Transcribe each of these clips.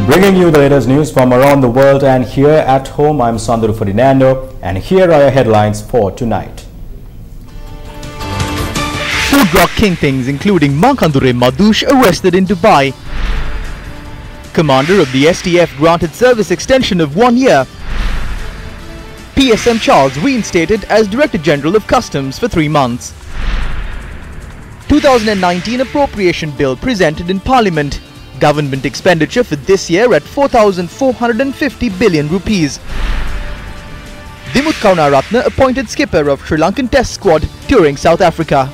Bringing you the latest news from around the world and here at home, I'm Sandro Ferdinando, and here are your headlines for tonight. Food drug kingpins including Mankandure Madhush arrested in Dubai. Commander of the STF granted service extension of 1 year. PSM Charles reinstated as Director General of Customs for 3 months. 2019 Appropriation Bill presented in Parliament. Government expenditure for this year at 4,450 billion rupees. Dimut Karunaratne appointed skipper of Sri Lankan Test squad touring South Africa.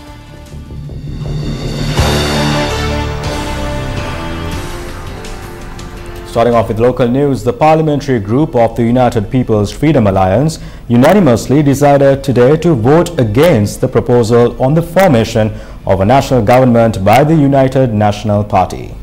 Starting off with local news, the parliamentary group of the United People's Freedom Alliance unanimously decided today to vote against the proposal on the formation of a national government by the United National Party.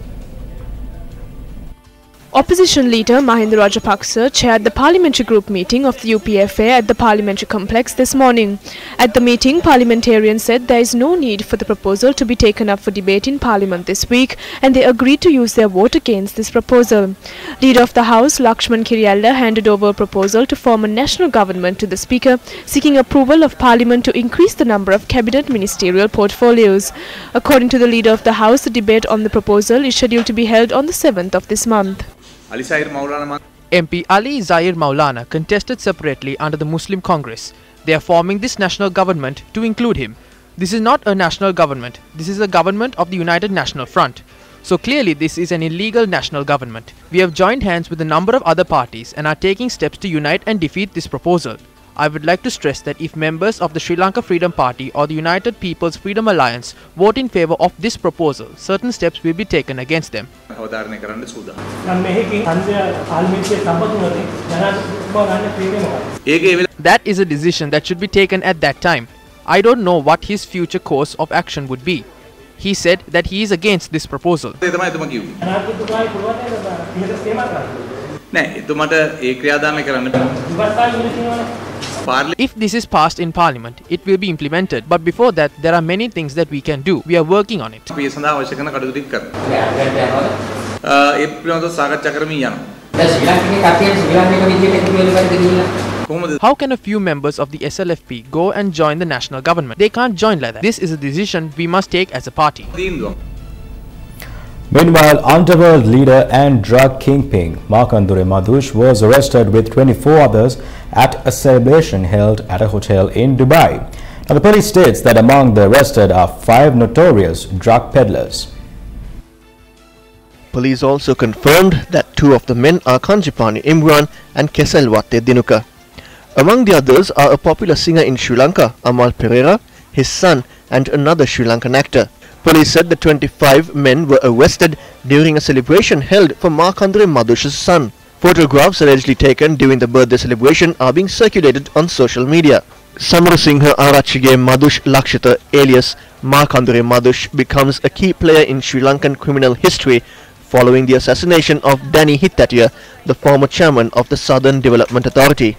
Opposition leader Mahinda Rajapaksa chaired the parliamentary group meeting of the UPFA at the parliamentary complex this morning. At the meeting, parliamentarians said there is no need for the proposal to be taken up for debate in parliament this week, and they agreed to use their vote against this proposal. Leader of the House, Lakshman Kiriyalla, handed over a proposal to form a national government to the Speaker, seeking approval of Parliament to increase the number of cabinet ministerial portfolios. According to the leader of the House, the debate on the proposal is scheduled to be held on the 7th of this month. MP Ali Zahir Maulana contested separately under the Muslim Congress. They are forming this national government to include him. This is not a national government. This is a government of the United National Front. So clearly this is an illegal national government. We have joined hands with a number of other parties and are taking steps to unite and defeat this proposal. I would like to stress that if members of the Sri Lanka Freedom Party or the United People's Freedom Alliance vote in favour of this proposal, certain steps will be taken against them. That is a decision that should be taken at that time. I don't know what his future course of action would be. He said that he is against this proposal. If this is passed in Parliament, it will be implemented. But before that, there are many things that we can do. We are working on it. How can a few members of the SLFP go and join the national government? They can't join like that. This is a decision we must take as a party. Meanwhile, underworld leader and drug kingpin Mankandure Madhush was arrested with 24 others at a celebration held at a hotel in Dubai. Now, the police states that among the arrested are 5 notorious drug peddlers. Police also confirmed that 2 of the men are Kanjipani Imran and Keselwate Dinuka. Among the others are a popular singer in Sri Lanka, Amal Pereira, his son and another Sri Lankan actor. Police said the 25 men were arrested during a celebration held for Mankandure Madhush's son. Photographs allegedly taken during the birthday celebration are being circulated on social media. Samarasinghe Arachige Madhush Lakshita alias Mankandure Madhush becomes a key player in Sri Lankan criminal history following the assassination of Danny Hittatia, the former chairman of the Southern Development Authority.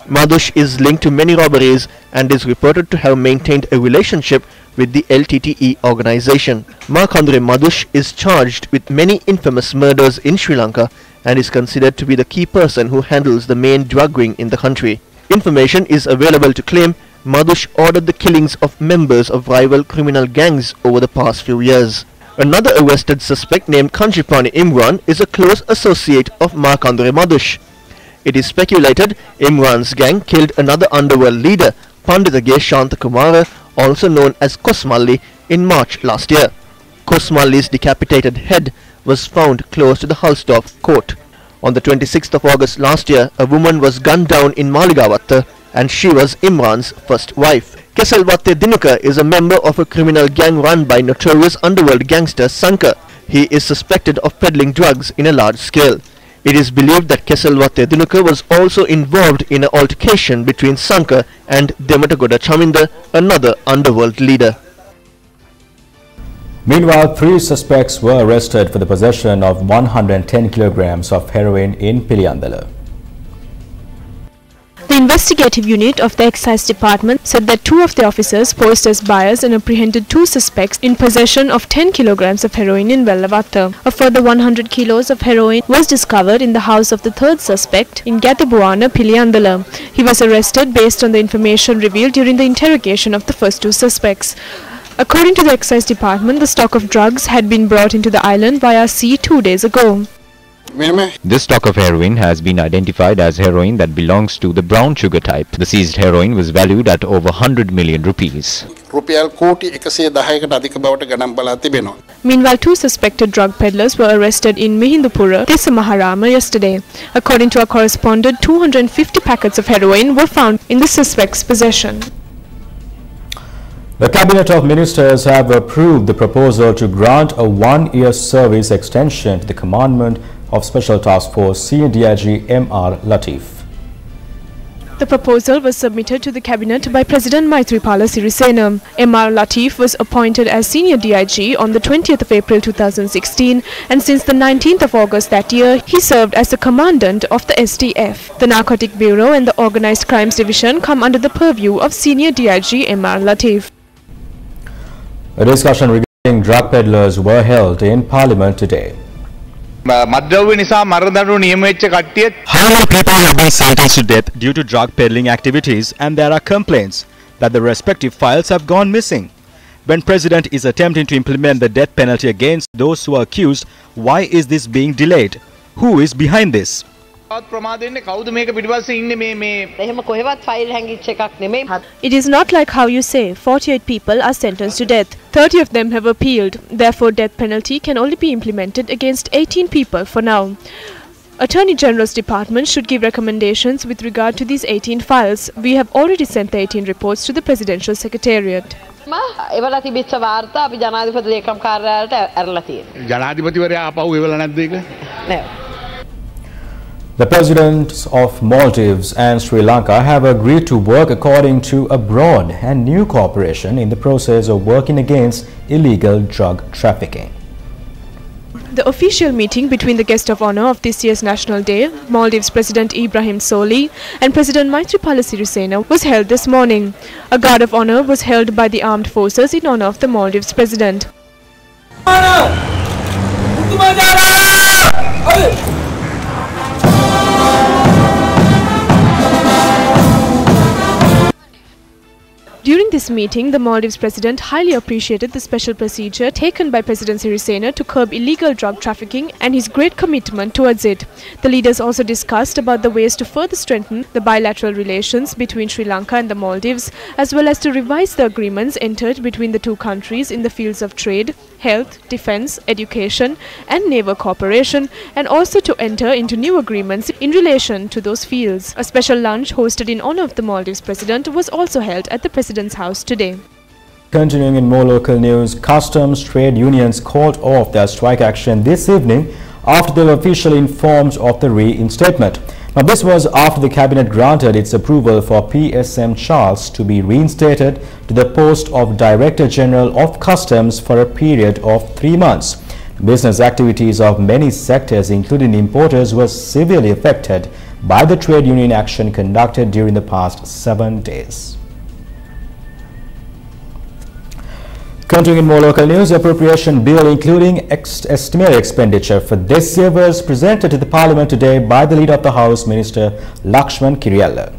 Madhush is linked to many robberies and is reported to have maintained a relationship with the LTTE organization. Mankandure Madhush is charged with many infamous murders in Sri Lanka and is considered to be the key person who handles the main drug ring in the country. Information is available to claim Madhush ordered the killings of members of rival criminal gangs over the past few years. Another arrested suspect named Kanjipani Imran is a close associate of Mankandure Madhush. It is speculated Imran's gang killed another underworld leader, Panditage Shantakumara, also known as Kosmalli, in March last year. Kosmalli's decapitated head was found close to the Halsdorf court. On the 26th of August last year, a woman was gunned down in Maligavatta and she was Imran's first wife. Keselwate Dinuka is a member of a criminal gang run by notorious underworld gangster Sanka. He is suspected of peddling drugs in a large scale. It is believed that Keselwate Dinuka was also involved in an altercation between Sanka and Dematagoda Chaminda, another underworld leader. Meanwhile, 3 suspects were arrested for the possession of 110 kilograms of heroin in Piliyandala. The investigative unit of the Excise Department said that 2 of the officers posed as buyers and apprehended 2 suspects in possession of 10 kilograms of heroin in Vellavatta. A further 100 kilos of heroin was discovered in the house of the 3rd suspect in Gathabuana, Piliandala. He was arrested based on the information revealed during the interrogation of the first 2 suspects. According to the Excise Department, the stock of drugs had been brought into the island via sea 2 days ago. This stock of heroin has been identified as heroin that belongs to the brown sugar type. The seized heroin was valued at over 100 million rupees. Meanwhile, 2 suspected drug peddlers were arrested in Mihindupura, Maharama yesterday. According to our correspondent, 250 packets of heroin were found in the suspects' possession. The Cabinet of Ministers have approved the proposal to grant a 1-year service extension to the commandment of Special Task Force Senior DIG M.R. Latif. The proposal was submitted to the Cabinet by President Maithripala Sirisena. M.R. Latif was appointed as Senior DIG on the 20th of April 2016, and since the 19th of August that year, he served as the Commandant of the STF. The Narcotic Bureau and the Organised Crimes Division come under the purview of Senior DIG M.R. Latif. A discussion regarding drug peddlers were held in Parliament today. How many people have been sentenced to death due to drug peddling activities, and there are complaints that the respective files have gone missing. When President is attempting to implement the death penalty against those who are accused, why is this being delayed? Who is behind this? It is not like how you say 48 people are sentenced to death. 30 of them have appealed. Therefore, death penalty can only be implemented against 18 people for now. Attorney General's Department should give recommendations with regard to these 18 files. We have already sent the 18 reports to the Presidential Secretariat. The presidents of Maldives and Sri Lanka have agreed to work according to a broad and new cooperation in the process of working against illegal drug trafficking. The official meeting between the guest of honor of this year's National Day, Maldives President Ibrahim Soli, and President Maithripala Sirisena was held this morning. A guard of honor was held by the armed forces in honor of the Maldives President. During this meeting, the Maldives President highly appreciated the special procedure taken by President Sirisena to curb illegal drug trafficking and his great commitment towards it. The leaders also discussed about the ways to further strengthen the bilateral relations between Sri Lanka and the Maldives, as well as to revise the agreements entered between the 2 countries in the fields of trade, health, defense, education and naval cooperation, and also to enter into new agreements in relation to those fields. A special lunch hosted in honor of the Maldives President was also held at the President's house today. Continuing in more local news, customs trade unions called off their strike action this evening after they were officially informed of the reinstatement. Now, this was after the Cabinet granted its approval for PSM Charles to be reinstated to the post of Director General of Customs for a period of 3 months. Business activities of many sectors, including importers, were severely affected by the trade union action conducted during the past 7 days. Continuing in more local news, the appropriation bill including estimated expenditure for this year was presented to the Parliament today by the Leader of the House, Minister Lakshman Kiriella.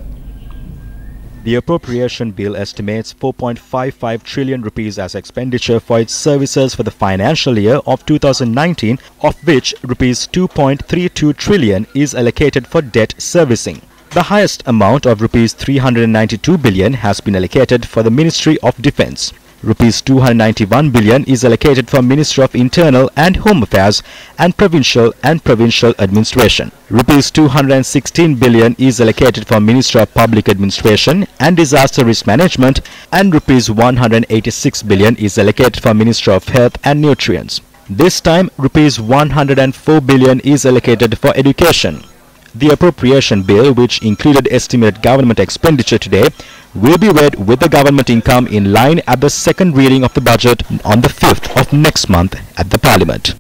The appropriation bill estimates 4.55 trillion rupees as expenditure for its services for the financial year of 2019, of which rupees 2.32 trillion is allocated for debt servicing. The highest amount of rupees 392 billion has been allocated for the Ministry of Defence. Rupees 291 billion is allocated for Ministry of Internal and Home Affairs and Provincial Administration. Rupees 216 billion is allocated for Ministry of Public Administration and Disaster Risk Management, and rupees 186 billion is allocated for Ministry of Health and Nutrients. This time, rupees 104 billion is allocated for education. The appropriation bill, which included estimated government expenditure today, will be read with the government income in line at the second reading of the budget on the 5th of next month at the Parliament.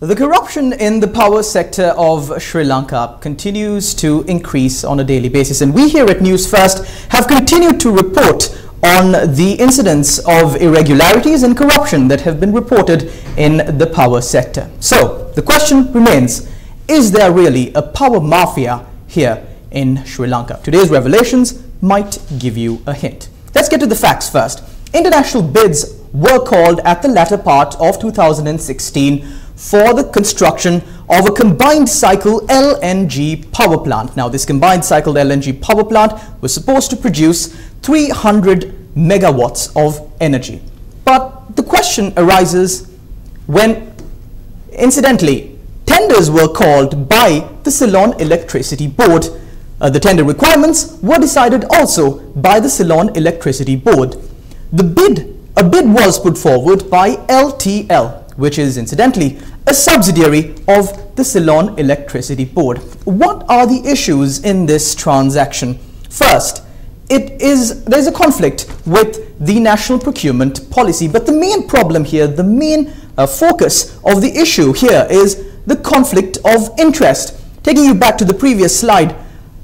The corruption in the power sector of Sri Lanka continues to increase on a daily basis, and we here at News First have continued to report on the incidents of irregularities and corruption that have been reported in the power sector. So the question remains, is there really a power mafia here in Sri Lanka? Today's revelations might give you a hint. Let's get to the facts first. International bids were called at the latter part of 2016 for the construction of a combined cycle LNG power plant. Now, this combined cycle LNG power plant was supposed to produce 300 megawatts of energy. But the question arises when, incidentally, tenders were called by the Ceylon Electricity Board. The tender requirements were decided also by the Ceylon Electricity Board. A bid was put forward by LTL, which is incidentally a subsidiary of the Ceylon Electricity Board. What are the issues in this transaction? First, there's a conflict with the national procurement policy, but the main problem here, the main focus of the issue here is the conflict of interest. Taking you back to the previous slide,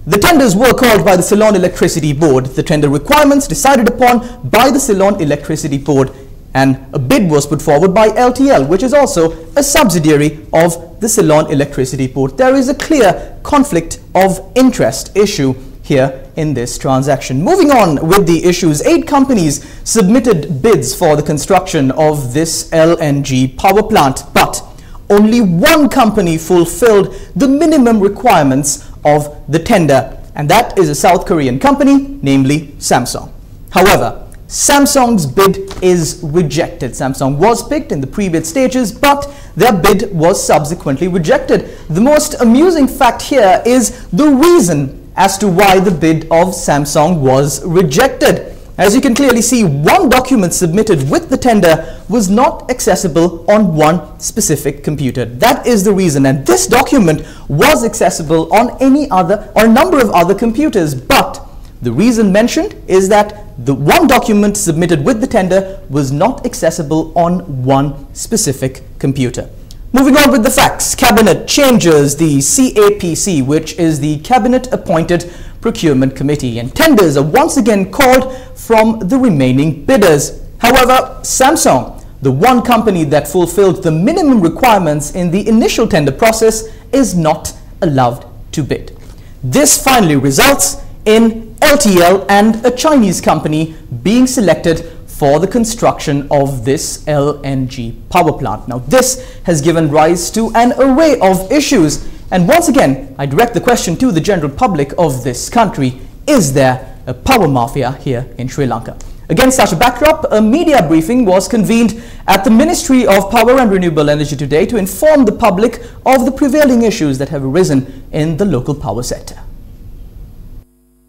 the tenders were called by the Ceylon Electricity Board, the tender requirements decided upon by the Ceylon Electricity Board, and a bid was put forward by LTL, which is also a subsidiary of the Ceylon Electricity Board. There is a clear conflict of interest issue here in this transaction. Moving on with the issues, 8 companies submitted bids for the construction of this LNG power plant, but only 1 company fulfilled the minimum requirements of the tender, and that is a South Korean company, namely Samsung. However, Samsung's bid is rejected. Samsung was picked in the previous stages, but their bid was subsequently rejected. The most amusing fact here is the reason as to why the bid of Samsung was rejected. As you can clearly see, 1 document submitted with the tender was not accessible on 1 specific computer. That is the reason, and this document was accessible on a number of other computers, but the reason mentioned is that the 1 document submitted with the tender was not accessible on 1 specific computer. Moving on with the facts, Cabinet changes the CAPC, which is the Cabinet Appointed Procurement Committee, and tenders are once again called from the remaining bidders. However, Samsung, the 1 company that fulfilled the minimum requirements in the initial tender process, is not allowed to bid. This finally results in LTL and a Chinese company being selected for the construction of this LNG power plant. Now, this has given rise to an array of issues, and once again I direct the question to the general public of this country: is there a power mafia here in Sri Lanka? Against such a backdrop, a media briefing was convened at the Ministry of Power and Renewable Energy today to inform the public of the prevailing issues that have arisen in the local power sector.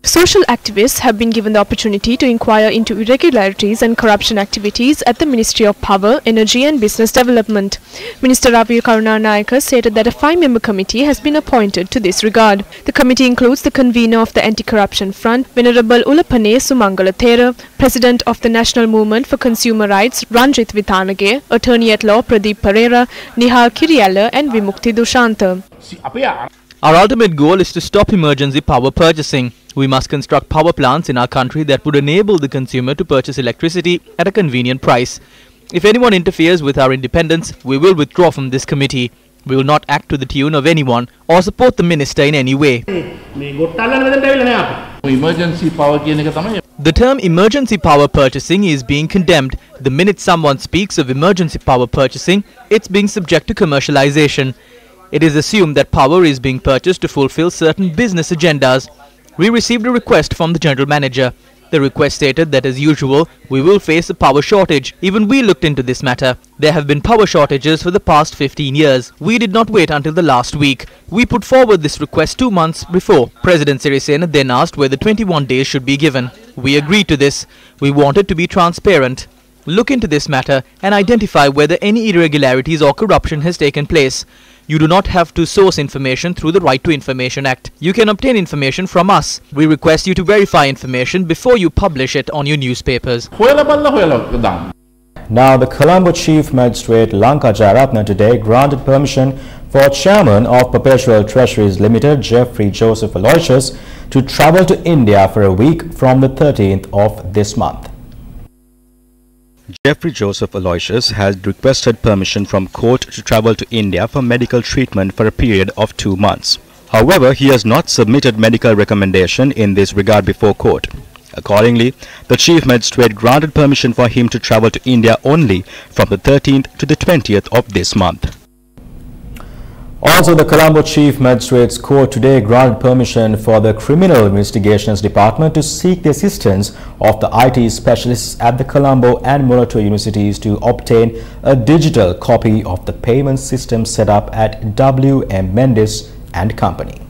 Social activists have been given the opportunity to inquire into irregularities and corruption activities at the Ministry of Power, Energy and Business Development. Minister Ravi Karunanayake stated that a 5-member committee has been appointed to this regard. The committee includes the convener of the Anti-Corruption Front, Venerable Ulapane Sumangalathera, President of the National Movement for Consumer Rights, Ranjit Vithanage, Attorney at Law Pradeep Pereira, Nihal Kiriyala and Vimukti Dushanta. Our ultimate goal is to stop emergency power purchasing. We must construct power plants in our country that would enable the consumer to purchase electricity at a convenient price. If anyone interferes with our independence, we will withdraw from this committee. We will not act to the tune of anyone or support the minister in any way. The term emergency power purchasing is being condemned. The minute someone speaks of emergency power purchasing, it's being subject to commercialization. It is assumed that power is being purchased to fulfill certain business agendas. We received a request from the General Manager. The request stated that as usual, we will face a power shortage. Even we looked into this matter. There have been power shortages for the past 15 years. We did not wait until the last week. We put forward this request 2 months before. President Sirisena then asked whether 21 days should be given. We agreed to this. We wanted to be transparent. Look into this matter and identify whether any irregularities or corruption has taken place. You do not have to source information through the Right to Information Act. You can obtain information from us. We request you to verify information before you publish it on your newspapers. Now, the Colombo Chief Magistrate Lanka today granted permission for Chairman of Perpetual Treasuries Limited, Jeffrey Joseph Aloysius, to travel to India for a week from the 13th of this month. Jeffrey Joseph Aloysius has requested permission from court to travel to India for medical treatment for a period of 2 months. However, he has not submitted medical recommendation in this regard before court. Accordingly, the Chief Magistrate granted permission for him to travel to India only from the 13th to the 20th of this month. Also, the Colombo Chief Magistrates Court today granted permission for the Criminal Investigations Department to seek the assistance of the IT specialists at the Colombo and Morato universities to obtain a digital copy of the payment system set up at W.M. Mendes and Company.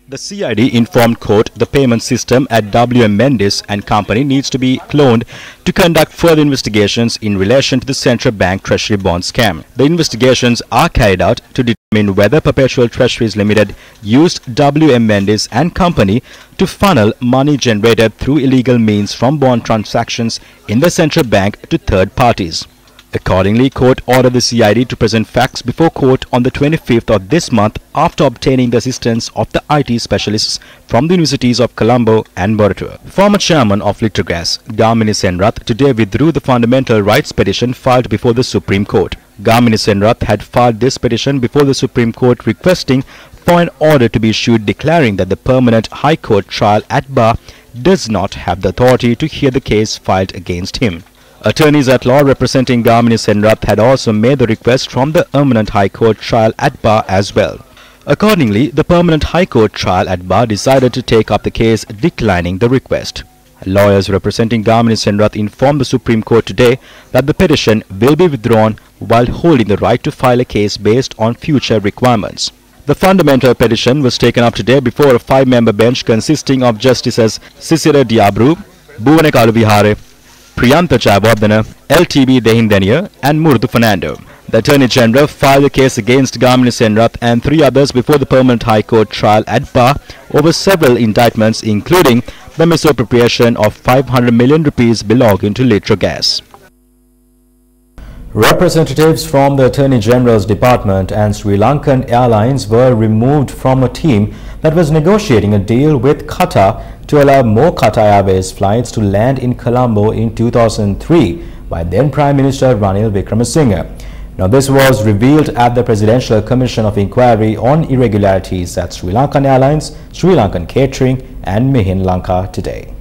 The CID informed court the payment system at W.M. Mendes and Company needs to be cloned to conduct further investigations in relation to the Central Bank Treasury bond scam. The investigations are carried out to determine whether Perpetual Treasuries Limited used W.M. Mendes and Company to funnel money generated through illegal means from bond transactions in the Central Bank to third parties. Accordingly, court ordered the CID to present facts before court on the 25th of this month after obtaining the assistance of the IT specialists from the universities of Colombo and Morato. Former chairman of Litrogas, Gamini Senrath, today withdrew the fundamental rights petition filed before the Supreme Court. Gamini Senrath had filed this petition before the Supreme Court requesting for an order to be issued declaring that the permanent High Court trial at bar does not have the authority to hear the case filed against him. Attorneys at law representing Gamini Senrath had also made the request from the Permanent High Court trial at bar as well. Accordingly, the Permanent High Court trial at bar decided to take up the case, declining the request. Lawyers representing Gamini Senrath informed the Supreme Court today that the petition will be withdrawn while holding the right to file a case based on future requirements. The fundamental petition was taken up today before a 5-member bench consisting of Justices Sisira Diabru, Bhuvane Kaluvihare, Priyanta Jayawardena, LTB Dehindaniya and Murthu Fernando. The Attorney General filed a case against Gamini Senrath and 3 others before the Permanent High Court trial at bar over several indictments including the misappropriation of 500 million rupees belonging to Litrogas. Representatives from the Attorney General's Department and Sri Lankan Airlines were removed from a team that was negotiating a deal with Qatar to allow more Qatar Airways flights to land in Colombo in 2003 by then Prime Minister Ranil Wickremesinghe. Now, this was revealed at the Presidential Commission of Inquiry on Irregularities at Sri Lankan Airlines, Sri Lankan Catering and Mihin Lanka today.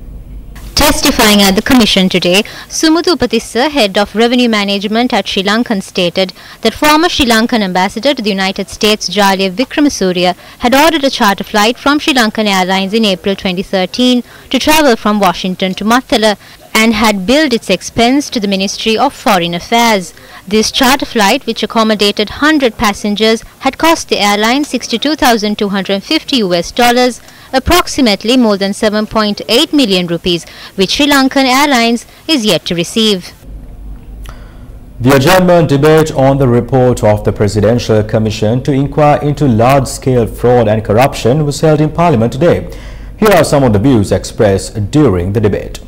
Testifying at the Commission today, Sumuthu Upatissa, Head of Revenue Management at Sri Lankan, stated that former Sri Lankan Ambassador to the United States, Jaliev Wickremesinghe, had ordered a charter flight from Sri Lankan Airlines in April 2013 to travel from Washington to Mattala and had billed its expense to the Ministry of Foreign Affairs. This charter flight, which accommodated 100 passengers, had cost the airline $62,250, approximately more than 7.8 million rupees, which Sri Lankan Airlines is yet to receive. The adjournment debate on the report of the Presidential Commission to inquire into large-scale fraud and corruption was held in Parliament today. Here are some of the views expressed during the debate.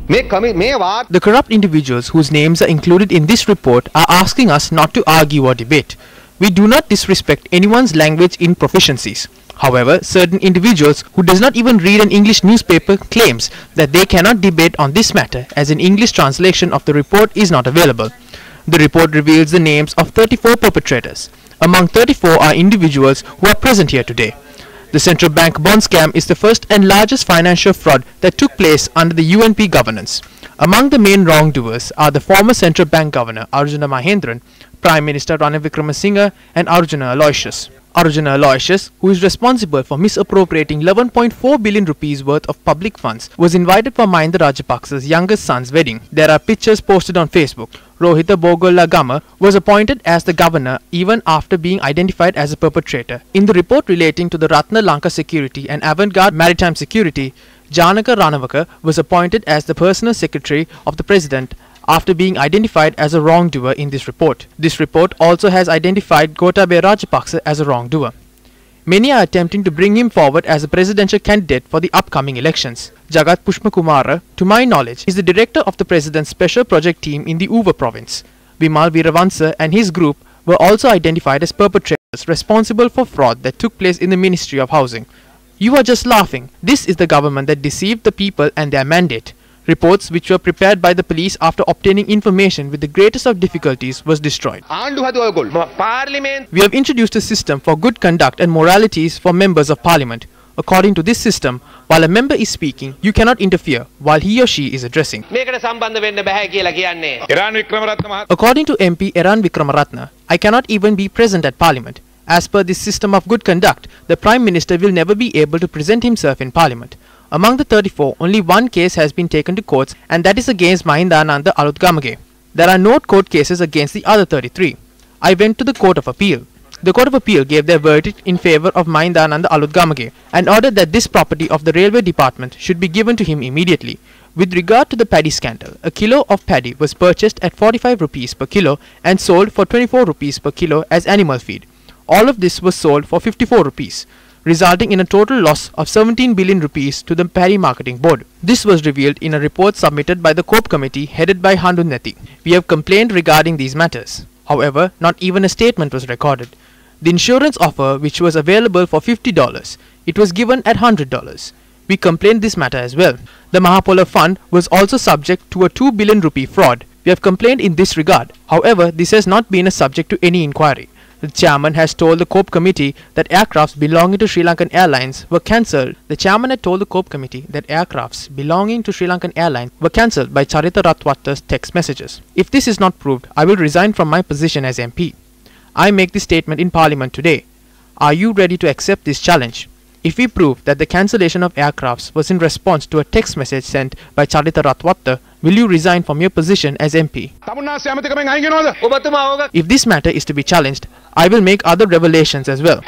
The corrupt individuals whose names are included in this report are asking us not to argue or debate. We do not disrespect anyone's language in proficiencies. However, certain individuals who does not even read an English newspaper claims that they cannot debate on this matter as an English translation of the report is not available. The report reveals the names of 34 perpetrators. Among 34 are individuals who are present here today. The central bank bond scam is the first and largest financial fraud that took place under the UNP governance. Among the main wrongdoers are the former central bank governor Arjuna Mahendran, Prime Minister Ranil Wickremesinghe and Arjuna Aloysius. Arjuna Aloysius, who is responsible for misappropriating 11.4 billion rupees worth of public funds, was invited for Mahinda Rajapaksa's youngest son's wedding. There are pictures posted on Facebook. Rohitha Bogolla Gama was appointed as the governor even after being identified as a perpetrator. In the report relating to the Ratna Lanka Security and Avantgarde Maritime Security, Janaka Ranawaka was appointed as the personal secretary of the president after being identified as a wrongdoer in this report. This report also has identified Gotabaya Rajapaksa as a wrongdoer. Many are attempting to bring him forward as a presidential candidate for the upcoming elections. Jagat Pushpakumara, to my knowledge, is the director of the President's Special Project Team in the Uva province. Vimal Veeravansa and his group were also identified as perpetrators responsible for fraud that took place in the Ministry of Housing. You are just laughing. This is the government that deceived the people and their mandate. Reports which were prepared by the police after obtaining information with the greatest of difficulties was destroyed. We have introduced a system for good conduct and moralities for members of parliament. According to this system, while a member is speaking, you cannot interfere while he or she is addressing. According to MP Eran Vikramaratne, I cannot even be present at parliament. As per this system of good conduct, the Prime Minister will never be able to present himself in parliament. Among the 34, only one case has been taken to courts, and that is against Mahindananda Alutgamage. There are no court cases against the other 33. I went to the Court of Appeal. The Court of Appeal gave their verdict in favour of Mahindananda Alutgamage and ordered that this property of the Railway Department should be given to him immediately. With regard to the paddy scandal, a kilo of paddy was purchased at 45 rupees per kilo and sold for 24 rupees per kilo as animal feed. All of this was sold for 54 rupees, resulting in a total loss of 17 billion rupees to the Paddy Marketing Board. This was revealed in a report submitted by the COPE committee headed by Handunnethi. We have complained regarding these matters. However, not even a statement was recorded. The insurance offer, which was available for $50, it was given at $100. We complained this matter as well. The Mahapola Fund was also subject to a 2 billion rupee fraud. We have complained in this regard. However, this has not been a subject to any inquiry. The chairman has told the COPE committee that aircrafts belonging to Sri Lankan Airlines were cancelled. The chairman had told the COPE committee that aircrafts belonging to Sri Lankan Airlines were cancelled by Charitha Ratwatta's text messages. If this is not proved, I will resign from my position as MP. I make this statement in Parliament today. Are you ready to accept this challenge? If we prove that the cancellation of aircrafts was in response to a text message sent by Charitha Ratwatta, will you resign from your position as MP? If this matter is to be challenged, I will make other revelations as well.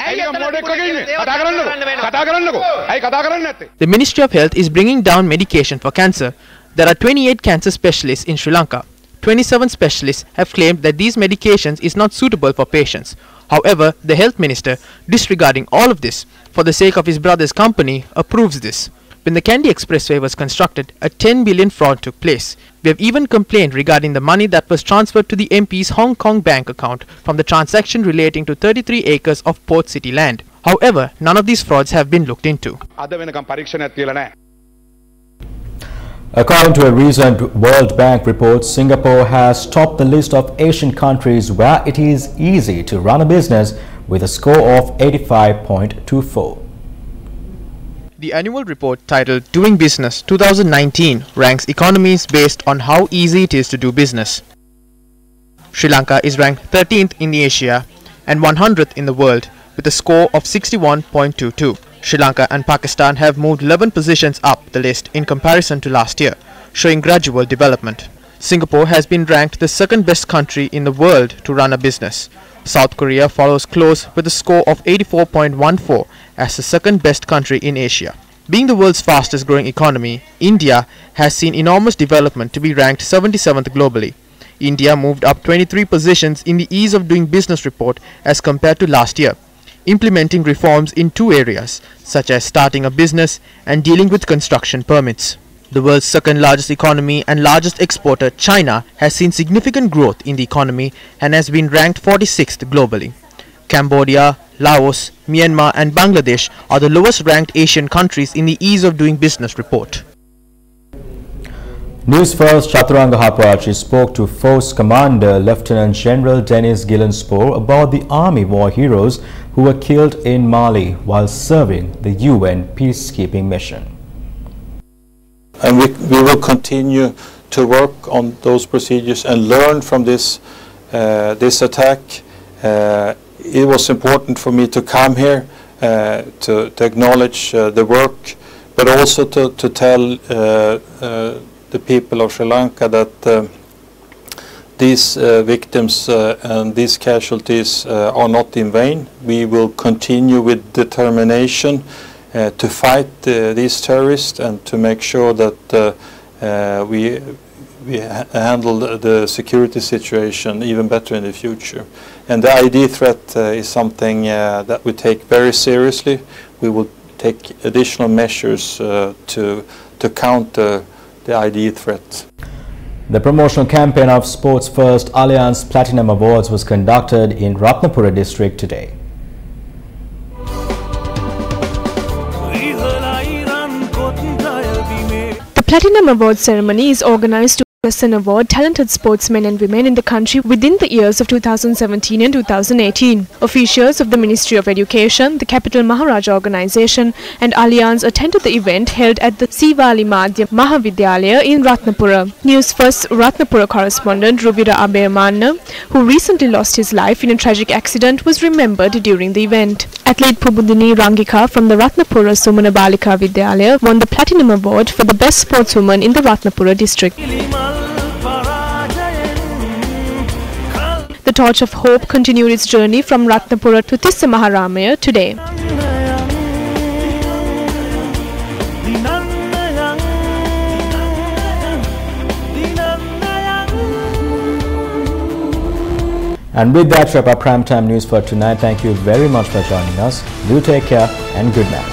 The Ministry of Health is bringing down medication for cancer. There are 28 cancer specialists in Sri Lanka. 27 specialists have claimed that these medications is not suitable for patients. However, the health minister, disregarding all of this for the sake of his brother's company, approves this. When the Kandy Expressway was constructed, a 10 billion fraud took place. We have even complained regarding the money that was transferred to the MP's Hong Kong bank account from the transaction relating to 33 acres of Port City land. However, none of these frauds have been looked into. According to a recent World Bank report, Singapore has topped the list of Asian countries where it is easy to run a business with a score of 85.24. The annual report titled Doing Business 2019 ranks economies based on how easy it is to do business. Sri Lanka is ranked 13th in Asia and 100th in the world with a score of 61.22. Sri Lanka and Pakistan have moved 11 positions up the list in comparison to last year, showing gradual development. Singapore has been ranked the second best country in the world to run a business. South Korea follows close with a score of 84.14 as the second best country in Asia. Being the world's fastest growing economy, India has seen enormous development to be ranked 77th globally. India moved up 23 positions in the Ease of Doing Business report as compared to last year, implementing reforms in two areas, such as starting a business and dealing with construction permits. The world's second largest economy and largest exporter, China, has seen significant growth in the economy and has been ranked 46th globally. Cambodia, Laos, Myanmar and Bangladesh are the lowest ranked Asian countries in the Ease of Doing Business report. Newsfirst Chaturanga Haprachi spoke to Force Commander Lieutenant General Dennis Gillenspore about the Army war heroes who were killed in Mali while serving the UN peacekeeping mission. And we will continue to work on those procedures and learn from this attack. It was important for me to come here to acknowledge the work, but also to tell the people of Sri Lanka that these victims and these casualties are not in vain. We will continue with determination to fight these terrorists and to make sure that we handle the security situation even better in the future. And the ID threat is something that we take very seriously. We will take additional measures to to counter the ID threat. The promotional campaign of Sports First Alliance Platinum Awards was conducted in Ratnapura district today. The Platinum Award ceremony is organized to and award talented sportsmen and women in the country within the years of 2017 and 2018. Officials of the Ministry of Education, the Capital Maharaja Organization and Alliance attended the event held at the Sivali Madhya Mahavidyalaya in Ratnapura. Newsfirst Ratnapura correspondent Ruvira Abeyamanna, who recently lost his life in a tragic accident, was remembered during the event. Athlete Pubudini Rangika from the Ratnapura Sumana Balika Vidyalaya won the Platinum Award for the best sportswoman in the Ratnapura district. The torch of hope continued its journey from Ratnapura to Tissa Maharamaya today. And with that, wrap up primetime news for tonight. Thank you very much for joining us. Do take care and good night.